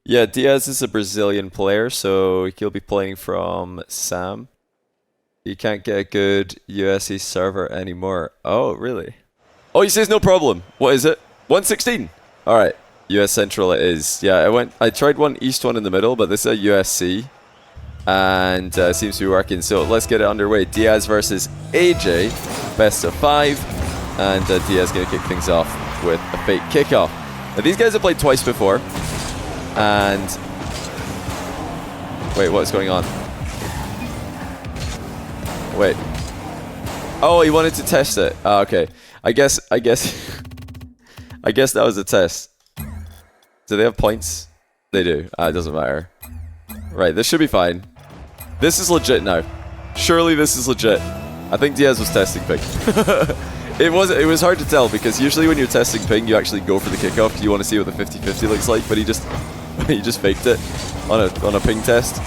Yeah, Diaz is a Brazilian player, so he'll be playing from Sam. He can't get a good USC server anymore. Oh, really? Oh, he says no problem. What is it? 116. All right, US Central it is. Yeah, I tried one East, one in the middle, but this is a USC, and seems to be working. So let's get it underway. Diaz versus AJ, best of 5, and Diaz gonna kick things off with a fake kickoff. Now these guys have played twice before, and wait, what's going on? Wait. Oh, he wanted to test it. Oh, okay. I guess I guess that was a test. Do they have points? They do. It doesn't matter. Right, this should be fine. This is legit now. Surely this is legit. I think Diaz was testing ping. It was hard to tell because usually when you're testing ping, you actually go for the kickoff because you want to see what the 50-50 looks like, but he just faked it on a ping test.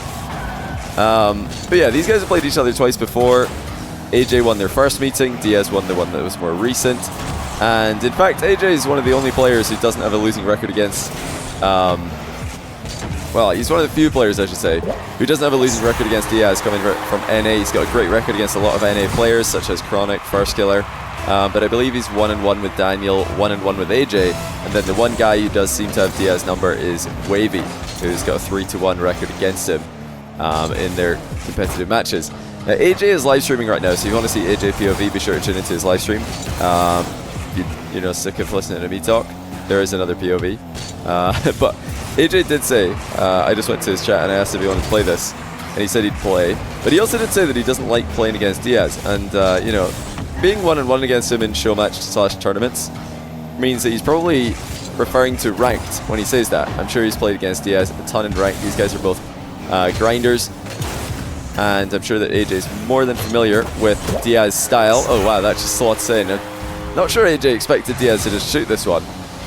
But yeah, these guys have played each other twice before. AJ won their first meeting, Diaz won the one that was more recent. And in fact, AJ is one of the only players who doesn't have a losing record against... well, he's one of the few players, I should say, who doesn't have a losing record against Diaz coming from NA. He's got a great record against a lot of NA players, such as Chronic, First Killer. But I believe he's 1-1 with Daniel, 1-1 with AJ. And then the one guy who does seem to have Diaz's number is Wavy, who's got a 3-1 record against him in their competitive matches. Now, AJ is live streaming right now, so if you want to see AJ POV, be sure to tune into his live stream. You're not sick of listening to me talk. There is another POV. But AJ did say, I just went to his chat and I asked if he wanted to play this, and he said he'd play. But he also did say that he doesn't like playing against Diaz, and you know, being 1-1 against him in showmatch / tournaments means that he's probably referring to ranked when he says that. I'm sure he's played against Diaz a ton in ranked. These guys are both grinders, and I'm sure that AJ is more than familiar with Diaz's style. Oh wow, that just slots in. I'm not sure AJ expected Diaz to just shoot this one.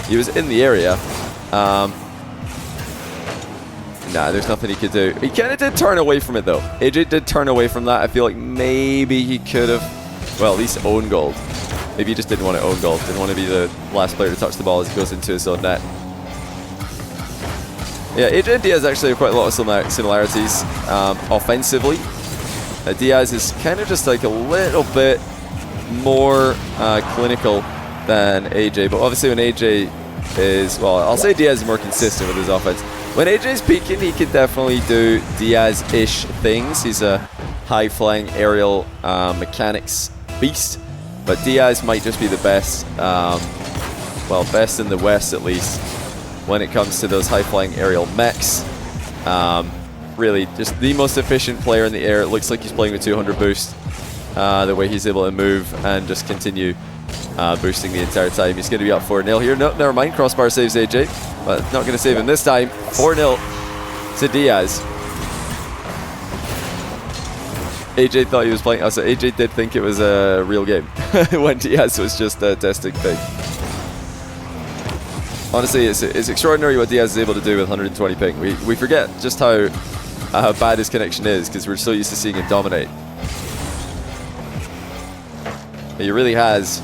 He was in the area. Nah, there's nothing he could do. He kind of did turn away from it though. AJ did turn away from that. I feel like maybe he could have, well, at least own gold. Maybe he just didn't want to own gold. Didn't want to be the last player to touch the ball as he goes into his own net. Yeah, AJ and Diaz actually have quite a lot of similarities offensively. Diaz is kind of just like a little bit more clinical than AJ, but obviously when AJ is, well, I'll say Diaz is more consistent with his offense. When AJ's peaking, he can definitely do Diaz-ish things. He's a high-flying aerial mechanics beast, but Diaz might just be the best, well, best in the West at least, when it comes to those high-flying aerial mechs. Really, just the most efficient player in the air. It looks like he's playing with 200 boost, the way he's able to move and just continue boosting the entire time. He's going to be up 4-0 here. No, never mind. Crossbar saves AJ, but not going to save him this time. 4-0 to Diaz. AJ thought he was playing. Also, AJ did think it was a real game when Diaz was just a testing thing. Honestly, it's extraordinary what Diaz is able to do with 120 ping. We forget just how bad his connection is because we're so used to seeing him dominate. He really has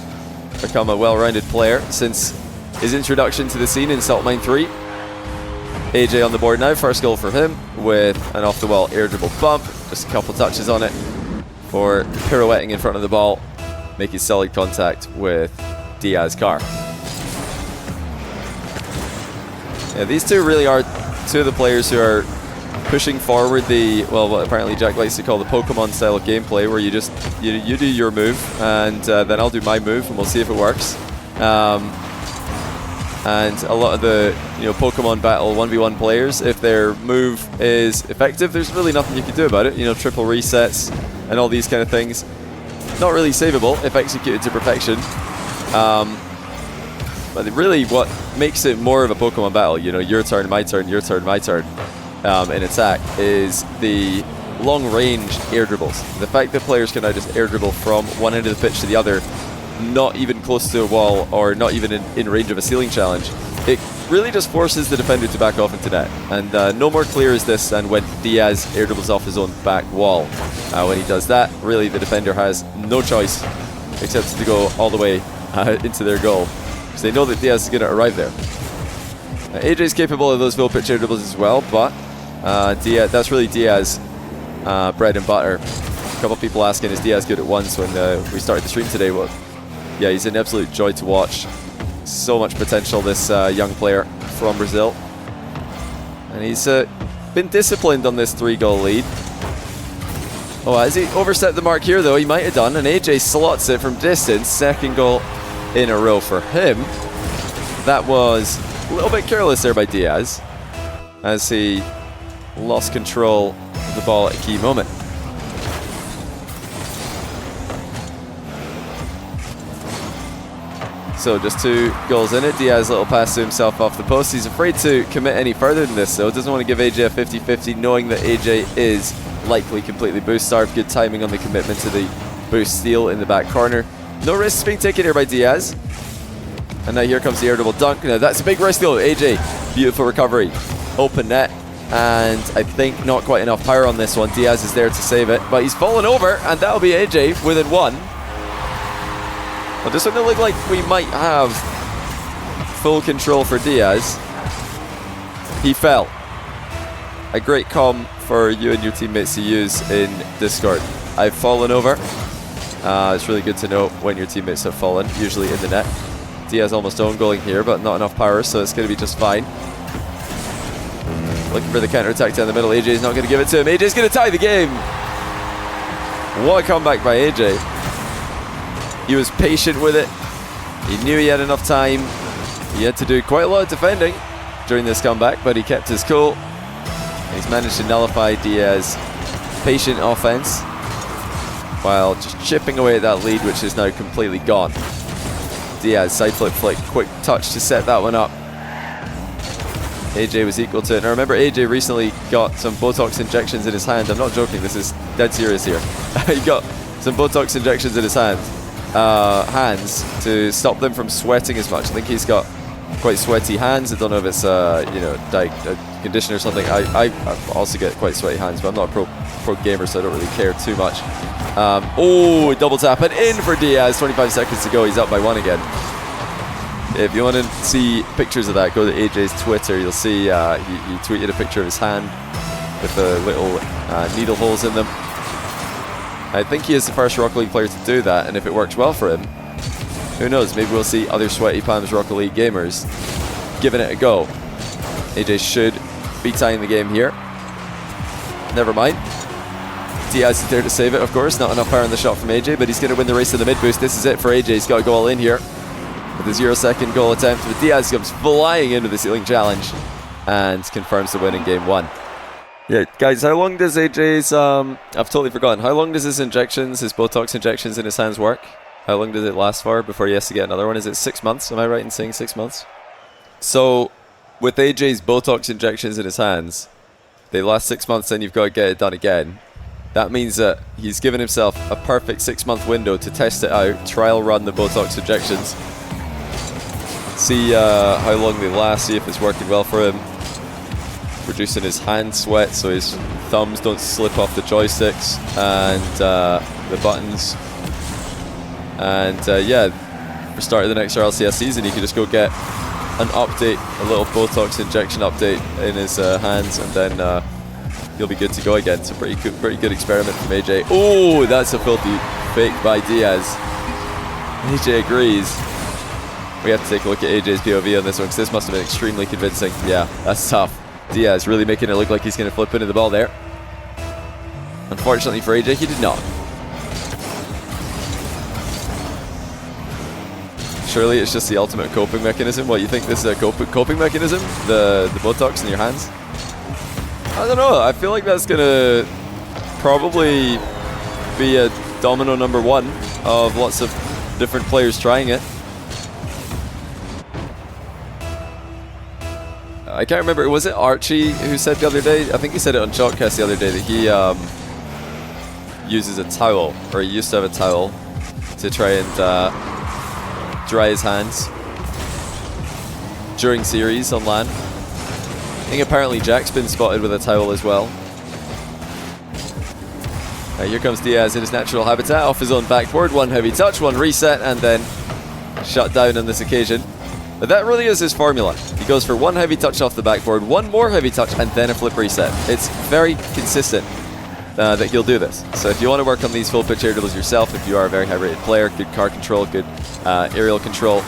become a well-rounded player since his introduction to the scene in Salt Mine 3. AJ on the board now, first goal for him with an off-the-wall air dribble bump. Just a couple touches on it for pirouetting in front of the ball, making solid contact with Diaz's car. Yeah, these two really are two of the players who are pushing forward the, well, what apparently Jack likes to call the Pokemon style of gameplay, where you just you do your move and then I'll do my move and we'll see if it works. And a lot of the Pokemon battle 1v1 players, if their move is effective, there's really nothing you can do about it. Triple resets and all these kind of things. Not really savable if executed to perfection. But really what makes it more of a Pokemon battle, your turn, my turn, your turn, my turn, in attack, is the long-range air dribbles. The fact that players can now just air dribble from one end of the pitch to the other, not even close to a wall or not even in range of a ceiling challenge, it really just forces the defender to back off into net. And no more clear is this than when Diaz air dribbles off his own back wall. When he does that, really the defender has no choice except to go all the way into their goal, because they know that Diaz is going to arrive there. AJ's capable of those full pitch air dribbles as well, but Diaz, that's really Diaz bread and butter. A couple people asking, is Diaz good at ones when we started the stream today? Well, yeah, he's an absolute joy to watch. So much potential, this young player from Brazil. And he's been disciplined on this 3-goal lead. Oh, has he overstepped the mark here though? He might have done, and AJ slots it from distance. Second goal in a row for him. That was a little bit careless there by Diaz, as he lost control of the ball at a key moment. So just 2 goals in it. Diaz, little pass to himself off the post. He's afraid to commit any further than this though. Doesn't want to give AJ a 50-50, knowing that AJ is likely completely boost starved. Good timing on the commitment to the boost steal in the back corner. No risks being taken here by Diaz. And now here comes the air double dunk. Now that's a big risk though. AJ, beautiful recovery. Open net. And I think not quite enough power on this one. Diaz is there to save it, but he's fallen over, and that'll be AJ within 1. Well, this one looked like we might have full control for Diaz. He fell. A great comm for you and your teammates to use in Discord. I've fallen over. It's really good to know when your teammates have fallen, usually in the net. Diaz almost own goaling here, but not enough power, so it's going to be just fine. Looking for the counter-attack down the middle. AJ's not going to give it to him. AJ's going to tie the game. What a comeback by AJ. He was patient with it. He knew he had enough time. He had to do quite a lot of defending during this comeback, but he kept his cool. He's managed to nullify Diaz's patient offense while just chipping away at that lead, which is now completely gone. Diaz, side flip flick, quick touch to set that one up. AJ was equal to it. Now remember, AJ recently got some Botox injections in his hand. I'm not joking, this is dead serious here. He got some Botox injections in his hands to stop them from sweating as much. I think he's got quite sweaty hands. I don't know if it's you know, a condition or something. I also get quite sweaty hands, but I'm not a pro gamer, so I don't really care too much. Oh, double tap and in for Diaz. 25 seconds to go. He's up by 1 again. If you want to see pictures of that, go to AJ's Twitter. You'll see he tweeted a picture of his hand with the little needle holes in them. I think he is the first Rocket League player to do that, and if it works well for him, who knows, maybe we'll see other Sweaty Palms Rocket League gamers giving it a go. AJ should be tying the game here. Never mind. Diaz is there to save it, of course. Not enough power on the shot from AJ, but he's going to win the race to the mid boost. This is it for AJ. He's got to go all in here with a 0-second goal attempt. But Diaz comes flying into the ceiling challenge and confirms the win in game 1. Yeah, guys, how long does AJ's, I've totally forgotten, how long does his injections, his Botox injections in his hands work? How long does it last for before he has to get another one? Is it 6 months? Am I right in saying 6 months? So, with AJ's Botox injections in his hands, they last 6 months, then you've got to get it done again. That means that he's given himself a perfect 6-month window to test it out, trial run the Botox injections, see how long they last, see if it's working well for him. Reducing his hand sweat so his thumbs don't slip off the joysticks and the buttons. And yeah, for start of the next RLCS season, he could just go get an update, a little Botox injection update in his hands, and then he'll be good to go again. It's a pretty good experiment from AJ. Oh, that's a filthy fake by Diaz. AJ agrees. We have to take a look at AJ's POV on this one, because this must have been extremely convincing. Yeah, that's tough. Diaz really making it look like he's going to flip into the ball there. Unfortunately for AJ, he did not. Surely it's just the ultimate coping mechanism. What, you think this is a coping mechanism? The Botox in your hands? I don't know. I feel like that's going to probably be a domino number 1 of lots of different players trying it. I can't remember, was it Archie who said the other day? I think he said it on Chalkcast the other day that he uses a towel, or he used to have a towel to try and dry his hands during series on LAN. I think apparently Jack's been spotted with a towel as well. Here comes Diaz in his natural habitat, off his own backboard. One heavy touch, one reset, and then shut down on this occasion. But that really is his formula. He goes for one heavy touch off the backboard, one more heavy touch, and then a flip reset. It's very consistent that he'll do this. So if you want to work on these full pitch air dribbles yourself, if you are a very high rated player, good car control, good aerial control,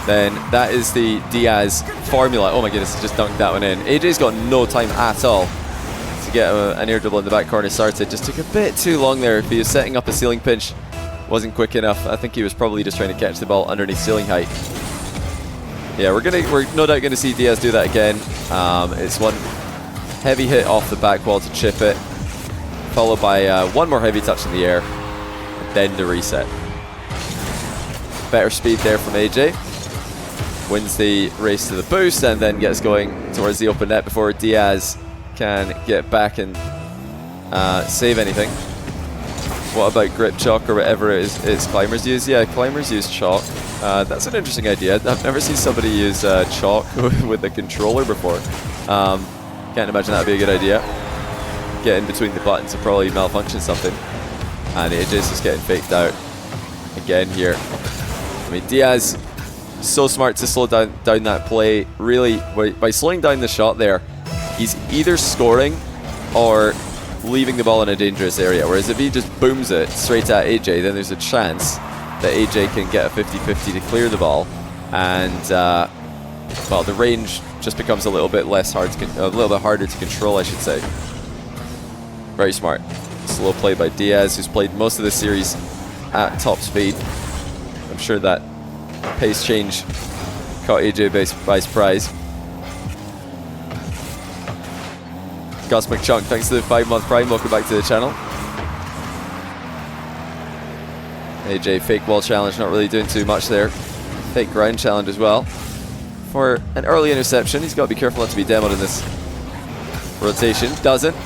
then that is the Diaz formula. Oh my goodness, he just dunked that one in. AJ's got no time at all to get an air dribble in the back corner started. Just took a bit too long there. If he was setting up a ceiling pinch, wasn't quick enough. I think he was probably just trying to catch the ball underneath ceiling height. Yeah, we're no doubt gonna see Diaz do that again. It's one heavy hit off the back wall to chip it, followed by one more heavy touch in the air, and then the reset. Better speed there from AJ. Wins the race to the boost and then gets going towards the open net before Diaz can get back and save anything. What about grip chalk or whatever it is it's climbers use? Yeah, climbers use chalk. That's an interesting idea. I've never seen somebody use chalk with a controller before. Can't imagine that'd be a good idea. Get in between the buttons and probably malfunction something. And AJ's just getting faked out again here. I mean, Diaz, so smart to slow down that play. Really, by slowing down the shot there, he's either scoring or leaving the ball in a dangerous area. Whereas if he just booms it straight at AJ, then there's a chance that AJ can get a 50-50 to clear the ball. And, well, the range just becomes a little bit harder to control, I should say. Very smart. Slow play by Diaz, who's played most of the series at top speed. I'm sure that pace change caught AJ by surprise. Cosmic Chunk, thanks to the 5-month Prime. Welcome back to the channel. AJ, fake wall challenge, not really doing too much there. Fake ground challenge as well. For an early interception, he's got to be careful not to be demoed in this rotation. Doesn't.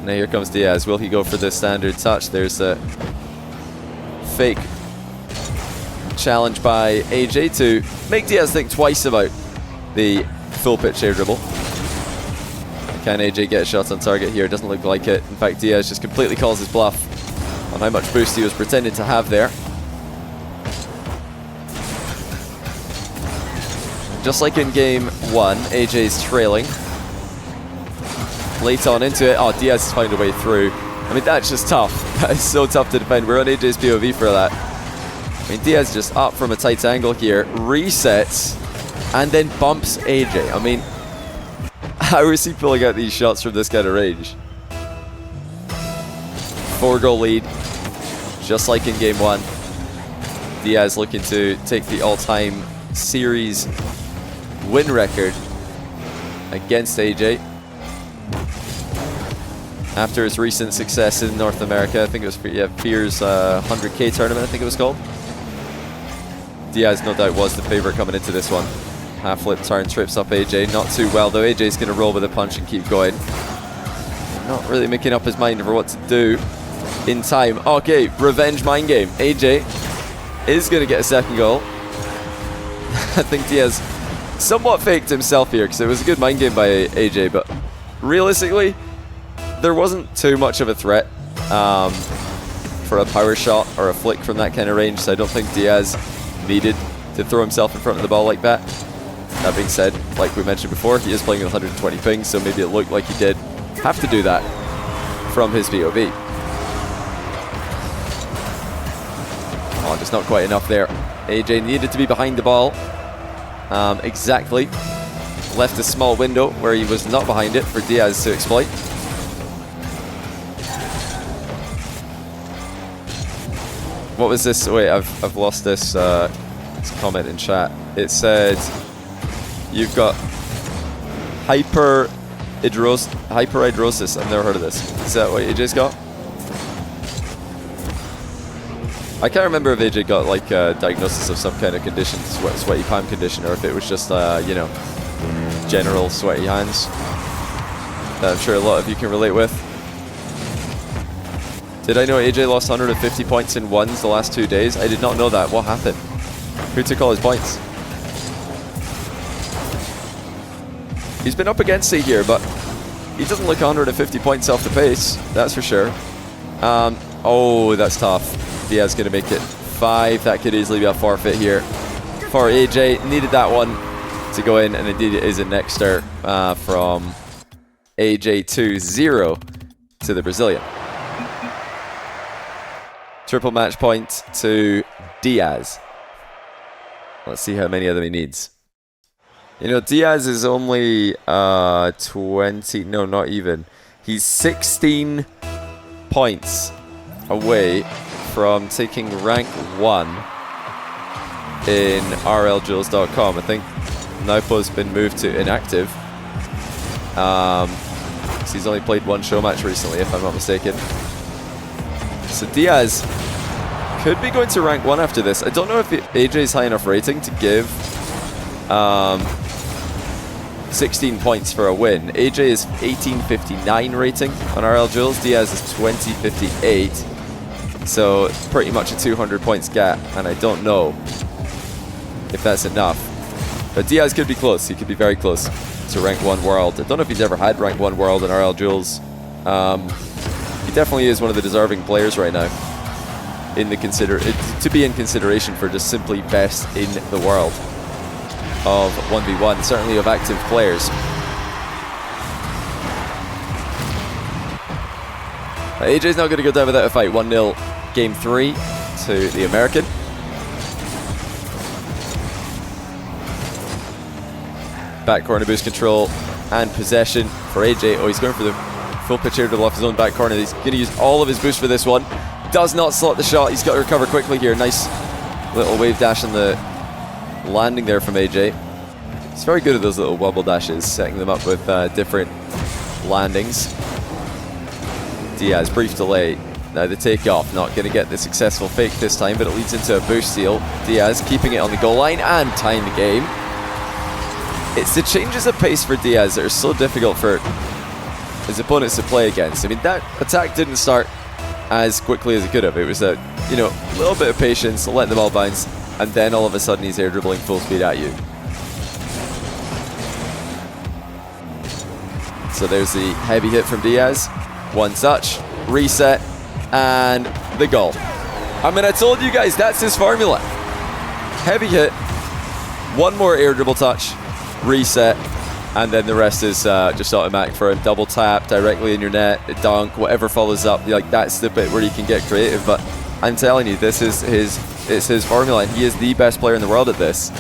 Now here comes Diaz. Will he go for the standard touch? There's a fake challenge by AJ to make Diaz think twice about the full pitch air dribble. Can AJ get a shot on target here? Doesn't look like it. In fact, Diaz just completely calls his bluff on how much boost he was pretending to have there. Just like in game 1, AJ's trailing. Late on into it. Oh, Diaz has found a way through. I mean, that's just tough. That is so tough to defend. We're on AJ's POV for that. I mean, Diaz just up from a tight angle here, resets, and then bumps AJ. I mean, how is he pulling out these shots from this kind of range? 4-goal lead, just like in game 1. Diaz looking to take the all-time series win record against AJ. After his recent success in North America, I think it was Fear's 100K tournament, I think it was called. Diaz no doubt was the favorite coming into this one. Half flip turn, trips up AJ, not too well though. AJ's going to roll with a punch and keep going. Not really making up his mind for what to do in time. Okay, revenge mind game. AJ is going to get a second goal. I think Diaz somewhat faked himself here because it was a good mind game by AJ, but realistically, there wasn't too much of a threat for a power shot or a flick from that kind of range, so I don't think Diaz needed to throw himself in front of the ball like that. That being said, like we mentioned before, he is playing with 120 ping, so maybe it looked like he did have to do that from his POV. Oh, just not quite enough there. AJ needed to be behind the ball. Exactly. Left a small window where he was not behind it for Diaz to exploit. What was this? Wait, I've lost this comment in chat. It said you've got hyperhidrosis. I've never heard of this. Is that what AJ's got? I can't remember if AJ got like a diagnosis of some kind of condition, sweaty palm condition, or if it was just you know, general sweaty hands that I'm sure a lot of you can relate with. Did I know AJ lost 150 points in ones the last 2 days? I did not know that. What happened? Who took all his points? He's been up against it here, but he doesn't look 150 points off the pace, that's for sure. Oh, that's tough. Diaz going to make it 5. That could easily be a forfeit here. for AJ. Needed that one to go in, and indeed it is a nexter from AJ 2-0 to the Brazilian. Triple match point to Diaz. Let's see how many of them he needs. You know, Diaz is only 20, no, not even. He's 16 points away from taking rank 1 in RLJaws.com. I think Naupo's been moved to inactive. So he's only played one show match recently, if I'm not mistaken. So Diaz could be going to rank 1 after this. I don't know if AJ's high enough rating to give 16 points for a win. AJ is 1859 rating on RLJaws. Diaz is 2058. So pretty much a 200 points gap, and I don't know if that's enough. But Diaz could be close. He could be very close to rank 1 world. I don't know if he's ever had rank 1 world in RLJaws. He definitely is one of the deserving players right now in the to be in consideration for just simply best in the world of 1v1, certainly of active players. AJ's not going to go down without a fight. 1-0 game 3 to the American. Back corner boost control and possession for AJ. Oh, he's going for the full pitch air dribble off his own back corner. He's going to use all of his boost for this one. Does not slot the shot. He's got to recover quickly here. Nice little wave dash on the landing there from AJ. He's very good at those little wobble dashes, setting them up with different landings. Diaz, brief delay. Now the takeoff, not going to get the successful fake this time, but it leads into a boost steal. Diaz keeping it on the goal line and tying the game. It's the changes of pace for Diaz that are so difficult for his opponents to play against. I mean, that attack didn't start as quickly as it could have. It was a, you know, little bit of patience, let the ball bounce, and then all of a sudden he's air dribbling full speed at you. So there's the heavy hit from Diaz. One touch, reset, and the goal. I mean, I told you guys, that's his formula. Heavy hit, one more air dribble touch, reset, and then the rest is just automatic for him. Double tap directly in your net, a dunk, whatever follows up. Like, that's the bit where you can get creative. But I'm telling you, this is it's his formula, and he is the best player in the world at this.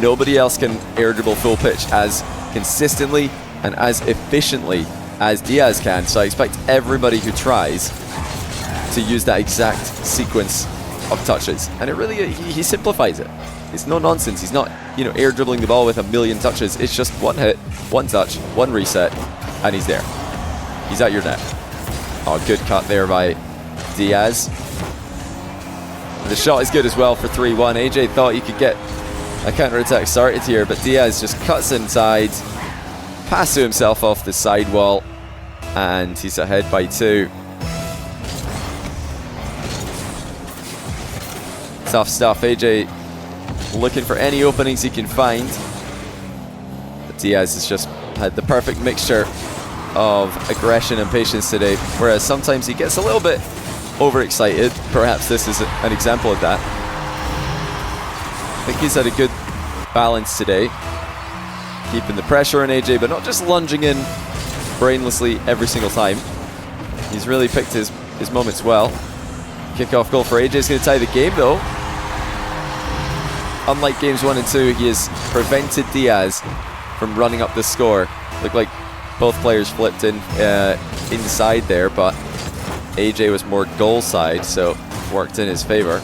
Nobody else can air dribble full pitch as consistently and as efficiently as Diaz can. So I expect everybody who tries to use that exact sequence of touches. And it really, he simplifies it. It's no nonsense. He's not, you know, air dribbling the ball with a million touches. It's just one hit, one touch, one reset, and he's there. He's at your net. Oh, good cut there by Diaz. The shot is good as well for 3-1. AJ thought he could get a counter-attack started here, but Diaz just cuts inside, pass to himself off the sidewall, and he's ahead by 2. Tough stuff. AJ looking for any openings he can find. But Diaz has just had the perfect mixture of aggression and patience today, whereas sometimes he gets a little bit overexcited. Perhaps this is an example of that. I think he's had a good balance today, keeping the pressure on AJ, but not just lunging in brainlessly every single time. He's really picked his moments well. Kickoff goal for AJ is going to tie the game, though. Unlike games 1 and 2, he has prevented Diaz from running up the score. Looked like both players flipped in inside there, but AJ was more goal side, so worked in his favor.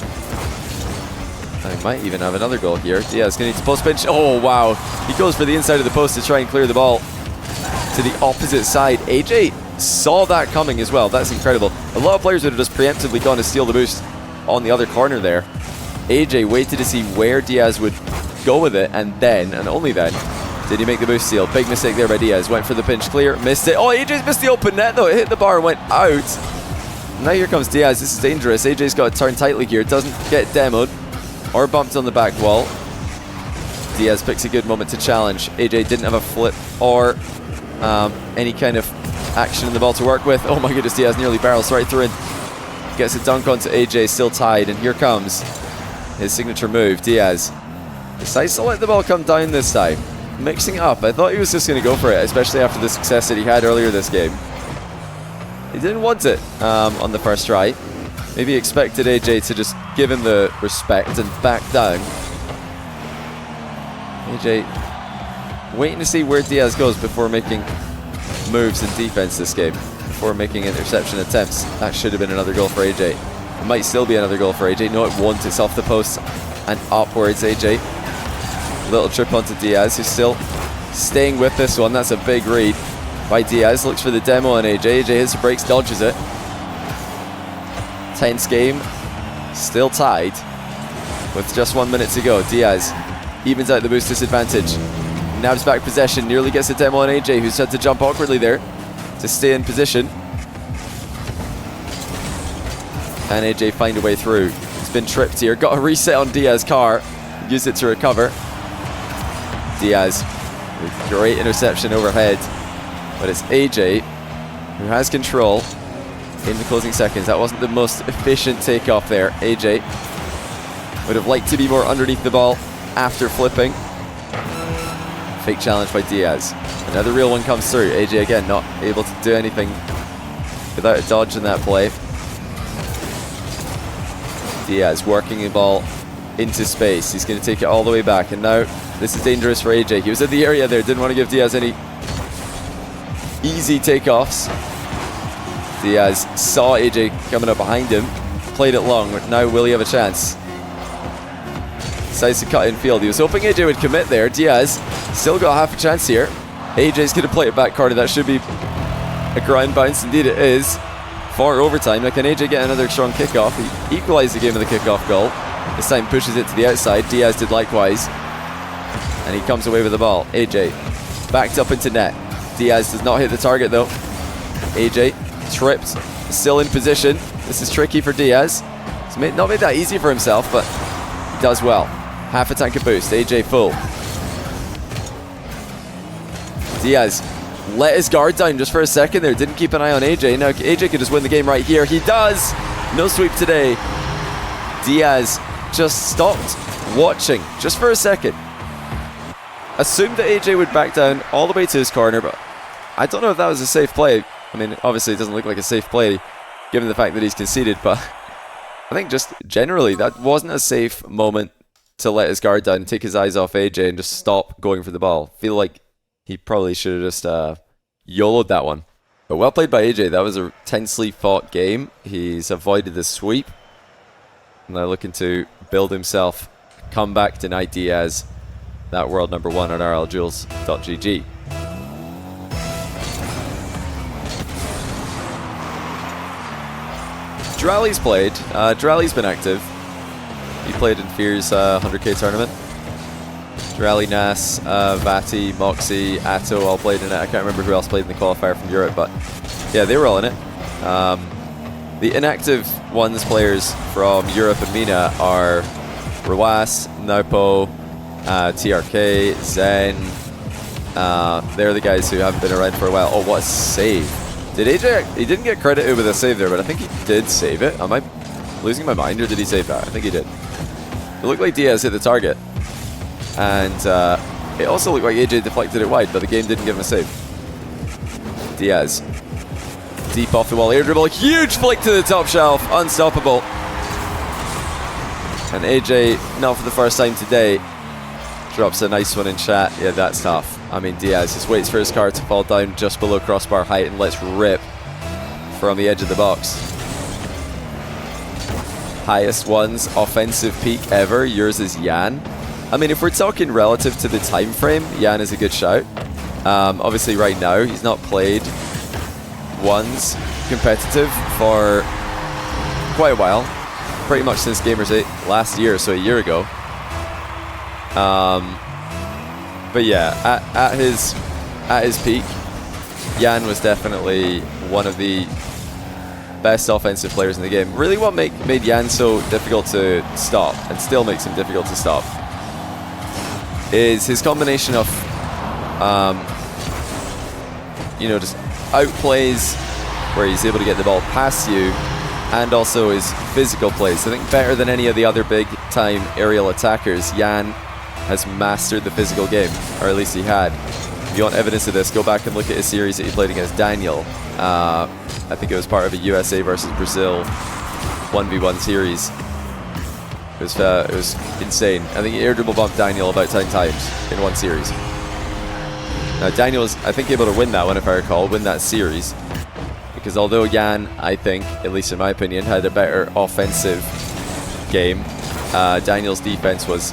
I might even have another goal here. Diaz going to need to post pinch. Oh, wow. He goes for the inside of the post to try and clear the ball to the opposite side. AJ saw that coming as well. That's incredible. A lot of players would have just preemptively gone to steal the boost on the other corner there. AJ waited to see where Diaz would go with it, and then, and only then, did he make the boost steal. Big mistake there by Diaz. Went for the pinch clear, missed it. Oh, AJ's missed the open net though. It hit the bar and went out. Now here comes Diaz. This is dangerous. AJ's got to turn tightly here. Doesn't get demoed or bumped on the back wall. Diaz picks a good moment to challenge. AJ didn't have a flip or any kind of action in the ball to work with. Oh my goodness, Diaz nearly barrels right through and gets a dunk onto AJ, still tied, and here comes his signature move. Diaz Decides to let the ball come down this time. Mixing it up. I thought he was just going to go for it, especially after the success that he had earlier this game. He didn't want it on the first try. Maybe expected AJ to just give him the respect and back down. AJ waiting to see where Diaz goes before making moves in defense this game, before making interception attempts. That should have been another goal for AJ. It might still be another goal for AJ. No, it won't. It's off the post and upwards. AJ. Little trip onto Diaz, who's still staying with this one. That's a big read by Diaz. Looks for the demo on AJ. AJ hits the brakes, dodges it. Tense game. Still tied with just 1 minute to go. Diaz evens out the boost disadvantage. Now it's back possession. Nearly gets a demo on AJ, who's had to jump awkwardly there to stay in position. And AJ find a way through. He's been tripped here. Got a reset on Diaz's car. Used it to recover. Diaz with great interception overhead. But it's AJ who has control in the closing seconds. That wasn't the most efficient takeoff there. AJ would have liked to be more underneath the ball after flipping. Fake challenge by Diaz. Another real one comes through. AJ again not able to do anything without a dodge in that play. Diaz working the ball into space. He's going to take it all the way back. And now this is dangerous for AJ. He was in the area there. Didn't want to give Diaz any easy takeoffs. Diaz saw AJ coming up behind him. Played it long. Now will he have a chance? Decides to cut in field. He was hoping AJ would commit there. Diaz still got half a chance here. AJ's going to play it back corner. That should be a ground bounce. Indeed it is. For overtime. Now can AJ get another strong kickoff? He equalized the game with a kickoff goal. This time pushes it to the outside. Diaz did likewise. And he comes away with the ball. AJ backed up into net. Diaz does not hit the target though. AJ tripped. Still in position. This is tricky for Diaz. He's not made that easy for himself, but he does well. Half a tank of boost. AJ full. Diaz let his guard down just for a second there. Didn't keep an eye on AJ. Now AJ could just win the game right here. He does. No sweep today. Diaz just stopped watching just for a second. Assumed that AJ would back down all the way to his corner, but I don't know if that was a safe play. I mean, obviously it doesn't look like a safe play given the fact that he's conceded, but I think just generally that wasn't a safe moment to let his guard down, take his eyes off AJ and just stop going for the ball. Feel like he probably should have just YOLO'd that one. But well played by AJ. That was a tensely fought game. He's avoided the sweep. Now looking to build himself a comeback tonight. Diaz, that world number one on rljules.gg. Drali's played. Drali's been active. He played in Fear's 100k tournament. Drali, Nas, Vati, Moxie, Atto all played in it. I can't remember who else played in the qualifier from Europe, but yeah, they were all in it. The inactive ones players from Europe and MENA are Rawas, Naupo, TRK, Zen. They're the guys who haven't been around for a while. Oh, what a save. Did AJ, he didn't get credited with a save there, but I think he did save it. Am I losing my mind, or did he save that? I think he did. It looked like Diaz hit the target. And it also looked like AJ deflected it wide, but the game didn't give him a save. Diaz. Deep off the wall, air dribble, huge flick to the top shelf, unstoppable. And AJ, not for the first time today, drops a nice one in chat. Yeah, that's tough. I mean, Diaz just waits for his car to fall down just below crossbar height and lets rip from the edge of the box. Highest one's offensive peak ever. Yours is Jan. I mean, if we're talking relative to the time frame, Jan is a good shout. Obviously, right now, he's not played ones competitive for quite a while. Pretty much since Gamers 8 last year, so a year ago. But yeah, at his peak, Jan was definitely one of the best offensive players in the game. Really what made Jan so difficult to stop, and still makes him difficult to stop, is his combination of just outplays where he's able to get the ball past you, and also his physical plays. I think better than any of the other big time aerial attackers, Jan has mastered the physical game, or at least he had. If you want evidence of this, go back and look at a series that he played against Daniel. I think it was part of a USA versus Brazil 1v1 series. It was insane. I think he air dribble bumped Daniel about 10 times in one series. Now Daniel was, I think, able to win that one, if I recall, win that series. Because although Jan, I think, at least in my opinion, had a better offensive game, Daniel's defense was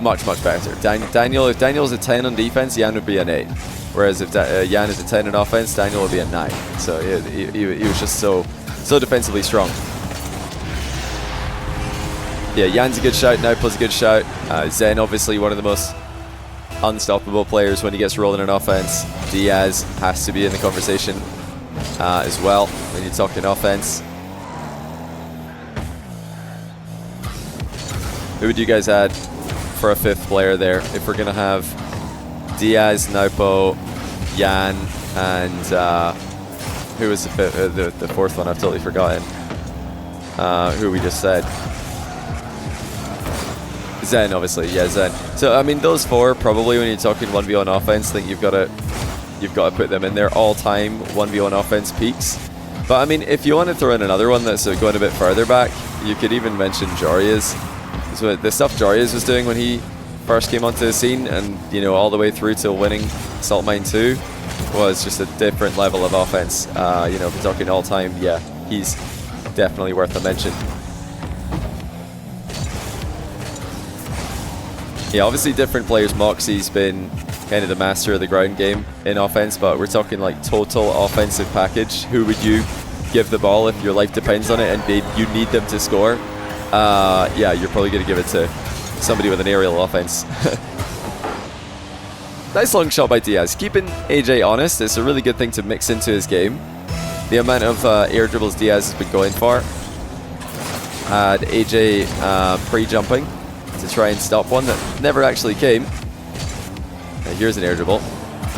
much, much better. If Daniel was a 10 on defense, Jan would be an 8. Whereas if Jan is a 10 on offense, Daniel would be a 9. So he was just so defensively strong. Yeah, Jan's a good shout, Naupo's a good shout. Zen, obviously, one of the most unstoppable players when he gets rolling on offense. Diaz has to be in the conversation as well when you're talking offense. Who would you guys add for a 5th player there? If we're going to have Diaz, Naupo, Jan, and who was the 4th one? I've totally forgotten. Who we just said. Zen, obviously, yeah, Zen. So I mean, those 4 probably when you're talking 1v1 offense, I think you've got to put them in there. All-time 1v1 offense peaks. But I mean, if you want to throw in another one that's going a bit further back, you could even mention Joria's. So the stuff Joria's was doing when he first came onto the scene, and you know, all the way through till winning Salt Mine 2, was just a different level of offense. You know, if we're talking all-time, yeah, he's definitely worth a mention. Yeah, obviously different players. Moxie's been kind of the master of the ground game in offense, but we're talking like total offensive package. Who would you give the ball if your life depends on it and you need them to score? Yeah, you're probably going to give it to somebody with an aerial offense. Nice long shot by Diaz. Keeping AJ honest, it's a really good thing to mix into his game. The amount of air dribbles Diaz has been going for. Had AJ pre-jumping to try and stop one that never actually came. Here's an air dribble.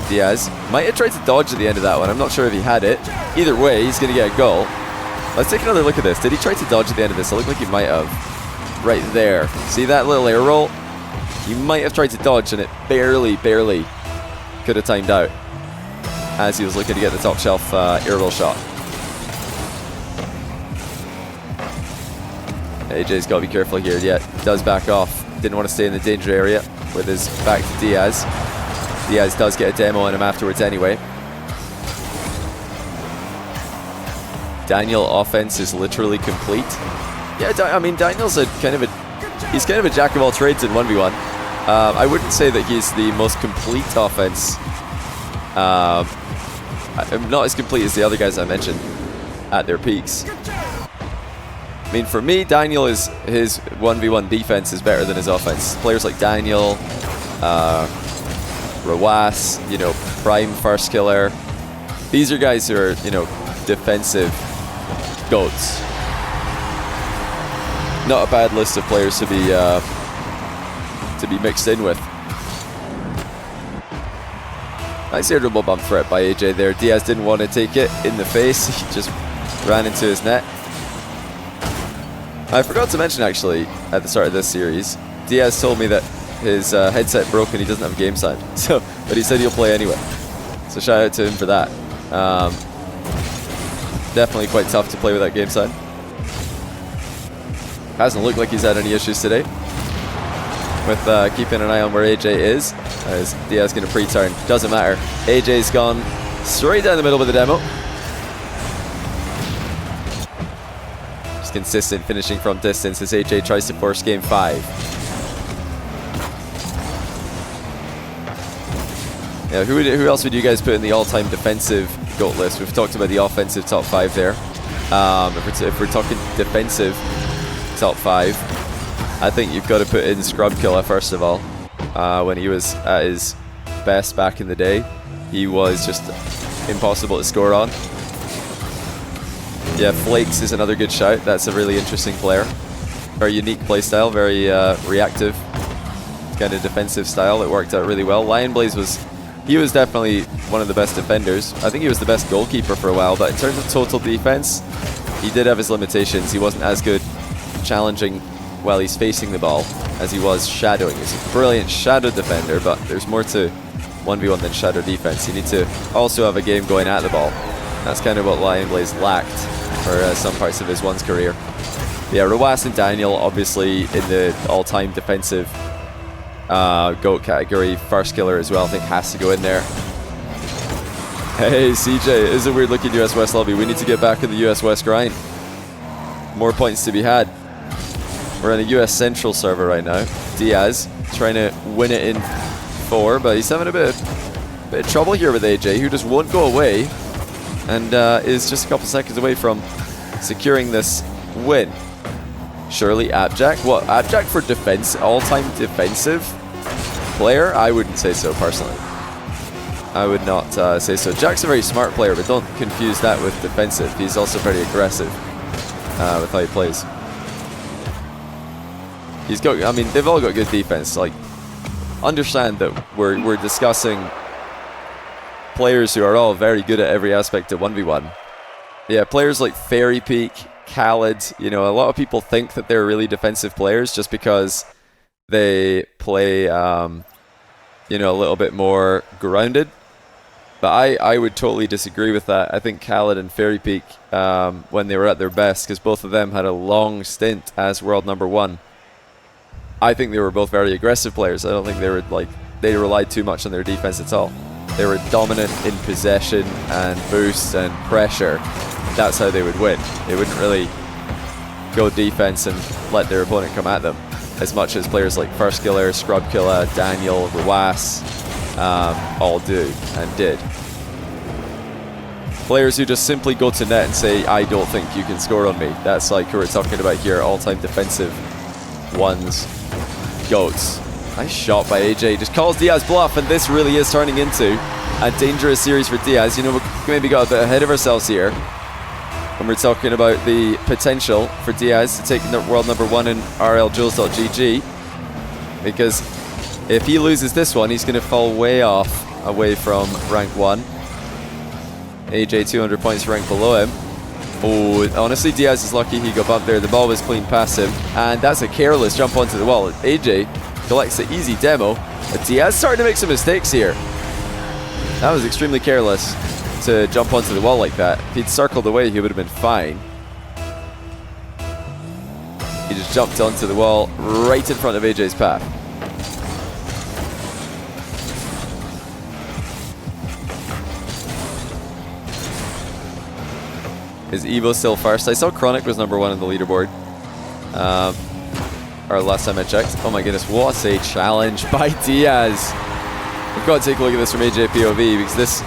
Diaz might have tried to dodge at the end of that one. I'm not sure if he had it. Either way, he's going to get a goal. Let's take another look at this. Did he try to dodge at the end of this? It looked like he might have. Right there. See that little air roll? He might have tried to dodge, and it barely could have timed out as he was looking to get the top shelf air roll shot. AJ's got to be careful here. Yeah, does back off. Didn't want to stay in the danger area with his back to Diaz. Diaz does get a demo on him afterwards anyway. Daniel offense is literally complete. Yeah, I mean, Daniel's he's kind of a jack of all trades in 1v1. I wouldn't say that he's the most complete offense. Not as complete as the other guys I mentioned at their peaks. I mean, for me, Daniel his 1v1 defense is better than his offense. Players like Daniel, Rawas, you know, Prime First Killer. These are guys who are, you know, defensive goats. Not a bad list of players to be mixed in with. Nice air dribble bump threat by AJ there. Diaz didn't want to take it in the face. He just ran into his net. I forgot to mention, actually, at the start of this series, Diaz told me that his headset broke and he doesn't have game sound. But he said he'll play anyway. So shout out to him for that. Definitely quite tough to play without game sound. Hasn't looked like he's had any issues today with keeping an eye on where AJ is. As Diaz going to pre-turn. Doesn't matter. AJ's gone straight down the middle with the demo. Just consistent finishing from distance as AJ tries to force game 5. Yeah, who else would you guys put in the all-time defensive GOAT list? We've talked about the offensive top 5 there. If we're talking defensive top 5, I think you've got to put in Scrub Killer first of all. When he was at his best back in the day, he was just impossible to score on. Yeah, Flakes is another good shout. That's a really interesting player. Very unique playstyle, very reactive kind of defensive style. It worked out really well. Lionblaze was definitely one of the best defenders. I think he was the best goalkeeper for a while, but in terms of total defense, he did have his limitations. He wasn't as good challenging while he's facing the ball, as he was shadowing. He's a brilliant shadow defender, but there's more to 1v1 than shadow defense. You need to also have a game going at the ball. That's kind of what Lionblaze lacked for some parts of his one's career. Yeah, Rawas and Daniel, obviously in the all-time defensive GOAT category. First killer as well, I think, has to go in there. Hey, CJ, it is a weird looking US West lobby. We need to get back in the US West grind. More points to be had. We're on a US Central server right now. Diaz trying to win it in 4, but he's having a bit of trouble here with AJ, who just won't go away and is just a couple seconds away from securing this win. Surely AYYJAYY. What, AYYJAYY for defense, all-time defensive player? I wouldn't say so, personally. I would not say so. Jack's a very smart player, but don't confuse that with defensive. He's also very aggressive with how he plays. He's got, I mean, they've all got good defense. Like, understand that we're discussing players who are all very good at every aspect of 1v1. Yeah, players like Fairy Peak, Khaled, you know, a lot of people think that they're really defensive players just because they play, you know, a little bit more grounded. But I would totally disagree with that. I think Khaled and Fairy Peak, when they were at their best, because both of them had a long stint as world #1, I think they were both very aggressive players. I don't think they were they relied too much on their defense at all. They were dominant in possession and boosts and pressure. That's how they would win. They wouldn't really go defense and let their opponent come at them as much as players like First Killer, Scrub Killer, Daniel, Rawas all do and did. Players who just simply go to net and say, I don't think you can score on me. That's like who we're talking about here, all-time defensive ones. GOATs. Nice shot by AJ. Just calls Diaz bluff, and this really is turning into a dangerous series for Diaz. You know, we maybe got a bit ahead of ourselves here when we're talking about the potential for Diaz to take the world #1 in RLJoes.gg, because if he loses this one, he's going to fall way off away from rank 1. AJ 200 points rank below him. Oh, honestly, Diaz is lucky he got bumped there. The ball was clean past him, and that's a careless jump onto the wall. AJ collects the easy demo, but Diaz starting to make some mistakes here. That was extremely careless to jump onto the wall like that. If he'd circled away, he would have been fine. He just jumped onto the wall right in front of AJ's path. Is Evo still first? I saw Chronic was #1 on the leaderboard. Or last time I checked. Oh my goodness, what a challenge by Diaz. We've got to take a look at this from AJ POV, because this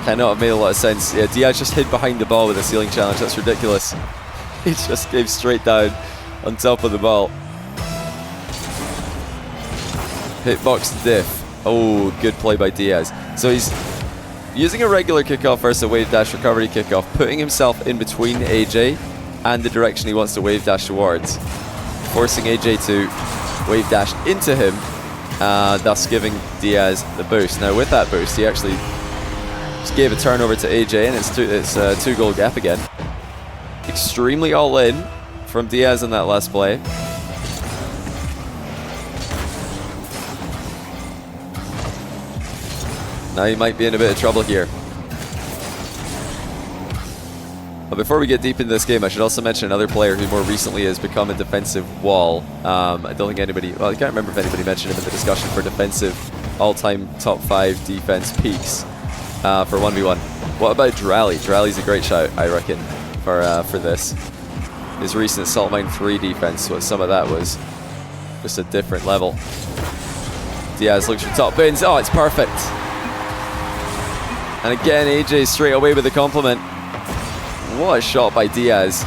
cannot have made a lot of sense. Yeah, Diaz just hid behind the ball with a ceiling challenge. That's ridiculous. He just came straight down on top of the ball. Hitbox diff. Oh, good play by Diaz. So he's using a regular kickoff versus a wave dash recovery kickoff, putting himself in between AJ and the direction he wants to wave dash towards, forcing AJ to wave dash into him, thus giving Diaz the boost. Now with that boost, he actually just gave a turnover to AJ, and it's a 2-goal gap again. Extremely all in from Diaz in that last play. Now he might be in a bit of trouble here. But before we get deep into this game, I should also mention another player who more recently has become a defensive wall. I don't think anybody, well, I can't remember if anybody mentioned him in the discussion for defensive all-time top 5 defense peaks for 1v1. What about Drally? Drally's a great shout, I reckon, for this. His recent Salt Mine 3 defense, some of that was just a different level. Diaz looks for top bins. Oh, it's perfect. And again, AJ straight away with the compliment. What a shot by Diaz.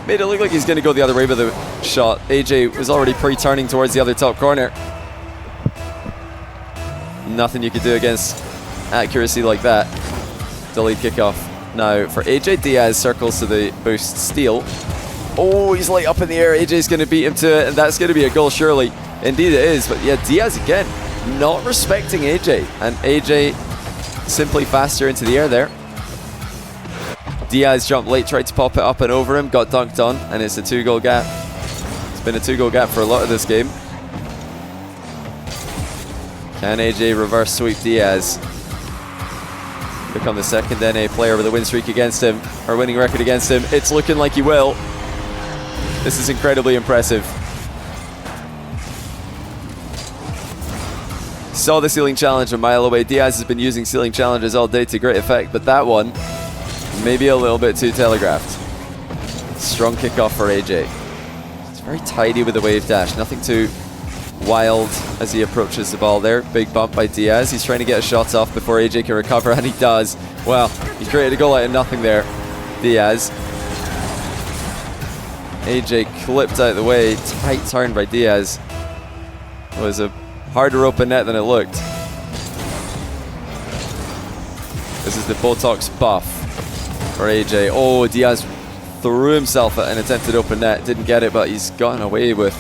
Made it look like he's going to go the other way with the shot. AJ was already pre-turning towards the other top corner. Nothing you could do against accuracy like that. Delete kickoff. Now for AJ, Diaz circles to the boost steal. Oh, he's like up in the air. AJ's going to beat him to it, and that's going to be a goal surely. Indeed it is, but yeah, Diaz again, not respecting AJ. And AJ simply faster into the air there. Diaz jumped late, tried to pop it up and over him, got dunked on, and it's a 2-goal gap. It's been a 2-goal gap for a lot of this game. Can AJ reverse sweep Diaz? Become the second NA player with a win streak against him, or winning record against him. It's looking like he will. This is incredibly impressive. Saw the ceiling challenge a mile away. Diaz has been using ceiling challenges all day to great effect, but that one, maybe a little bit too telegraphed. Strong kickoff for AJ. It's very tidy with the wave dash, nothing too wild as he approaches the ball there. Big bump by Diaz. He's trying to get a shot off before AJ can recover, and he does. Well, he created a goal out of nothing there, Diaz. AJ clipped out of the way. Tight turn by Diaz. It was a harder open net than it looked. This is the Botox buff for AJ. Oh, Diaz threw himself at an attempted open net. Didn't get it, but he's gotten away with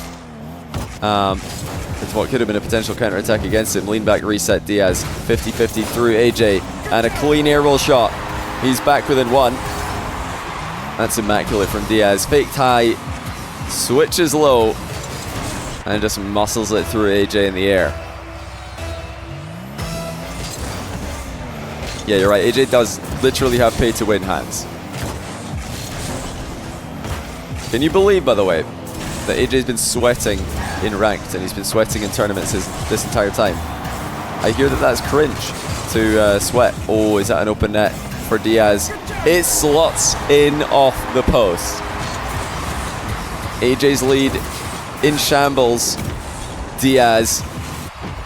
what could have been a potential counter-attack against him. Lean back reset Diaz. 50-50 through AJ. And a clean air roll shot. He's back within one. That's immaculate from Diaz. Faked high. Switches low. And just muscles it through AJ in the air. Yeah, you're right. AJ does literally have pay-to-win hands. Can you believe, by the way, that AJ's been sweating in ranked and he's been sweating in tournaments this entire time? I hear that that's cringe to sweat. Oh, is that an open net for Diaz? It slots in off the post. AJ's lead in shambles. Diaz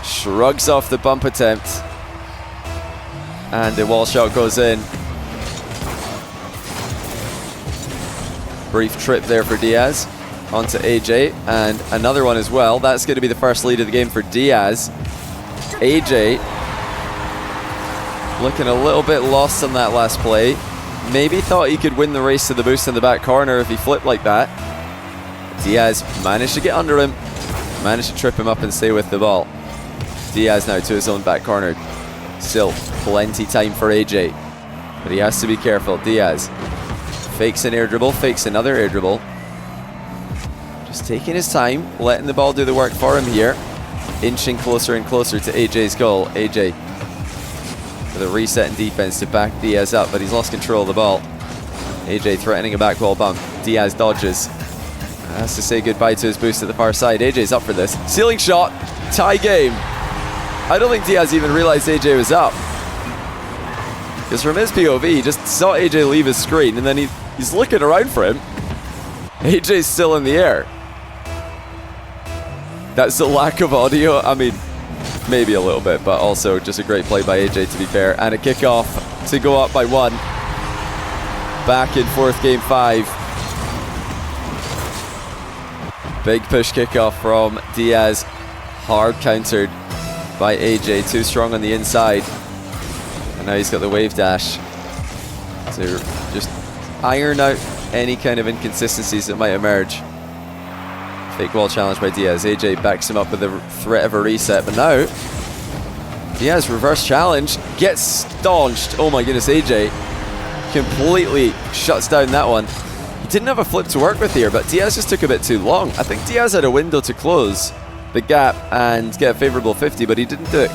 shrugs off the bump attempt and the wall shot goes in. Brief trip there for Diaz onto AJ, and another one as well. That's going to be the first lead of the game for Diaz. AJ looking a little bit lost on that last play. Maybe thought he could win the race to the boost in the back corner if he flipped like that. Diaz managed to get under him, managed to trip him up and stay with the ball. Diaz now to his own back corner. Still plenty time for AJ, but he has to be careful. Diaz fakes an air dribble, fakes another air dribble. Just taking his time, letting the ball do the work for him here. Inching closer and closer to AJ's goal. AJ with a reset in defense to back Diaz up, but he's lost control of the ball. AJ threatening a back wall bump. Diaz dodges. Has to say goodbye to his boost at the far side. AJ's up for this. Ceiling shot. Tie game. I don't think Diaz even realized AJ was up. Because from his POV, he just saw AJ leave his screen, and then he's looking around for him. AJ's still in the air. That's the lack of audio. I mean, maybe a little bit, but also just a great play by AJ, to be fair. And a kickoff to go up by one. Back in fourth game 5. Big push kickoff from Diaz. Hard countered by AJ. Too strong on the inside. And now he's got the wave dash to just iron out any kind of inconsistencies that might emerge. Fake wall challenge by Diaz. AJ backs him up with the threat of a reset. But now, Diaz reverse challenge. Gets staunched. Oh my goodness, AJ completely shuts down that one. He didn't have a flip to work with here, but Diaz just took a bit too long. I think Diaz had a window to close the gap and get a favorable 50, but he didn't do it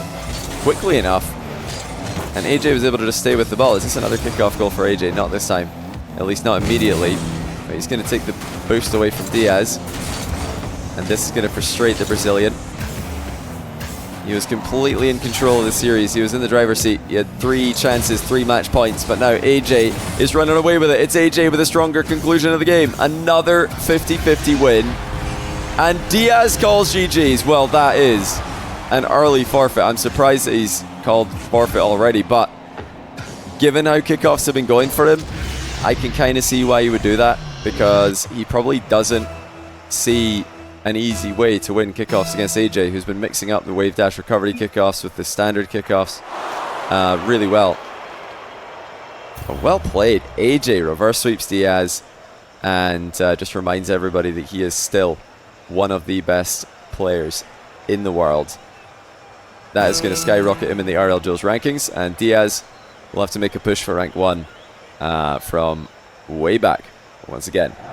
quickly enough. And AJ was able to just stay with the ball. Is this another kickoff goal for AJ? Not this time. At least not immediately. But he's going to take the boost away from Diaz. And this is going to frustrate the Brazilian. He was completely in control of the series. He was in the driver's seat. He had 3 chances, 3 match points. But now AJ is running away with it. It's AJ with a stronger conclusion of the game. Another 50-50 win. And Diaz calls GG's. Well, that is an early forfeit. I'm surprised that he's called forfeit already. But given how kickoffs have been going for him, I can kind of see why he would do that. Because he probably doesn't see an easy way to win kickoffs against AJ, who's been mixing up the wave dash recovery kickoffs with the standard kickoffs really well. But well played. AJ reverse sweeps Diaz and just reminds everybody that he is still one of the best players in the world. That is going to skyrocket him in the RL Duels rankings, and Diaz will have to make a push for rank 1 from way back once again.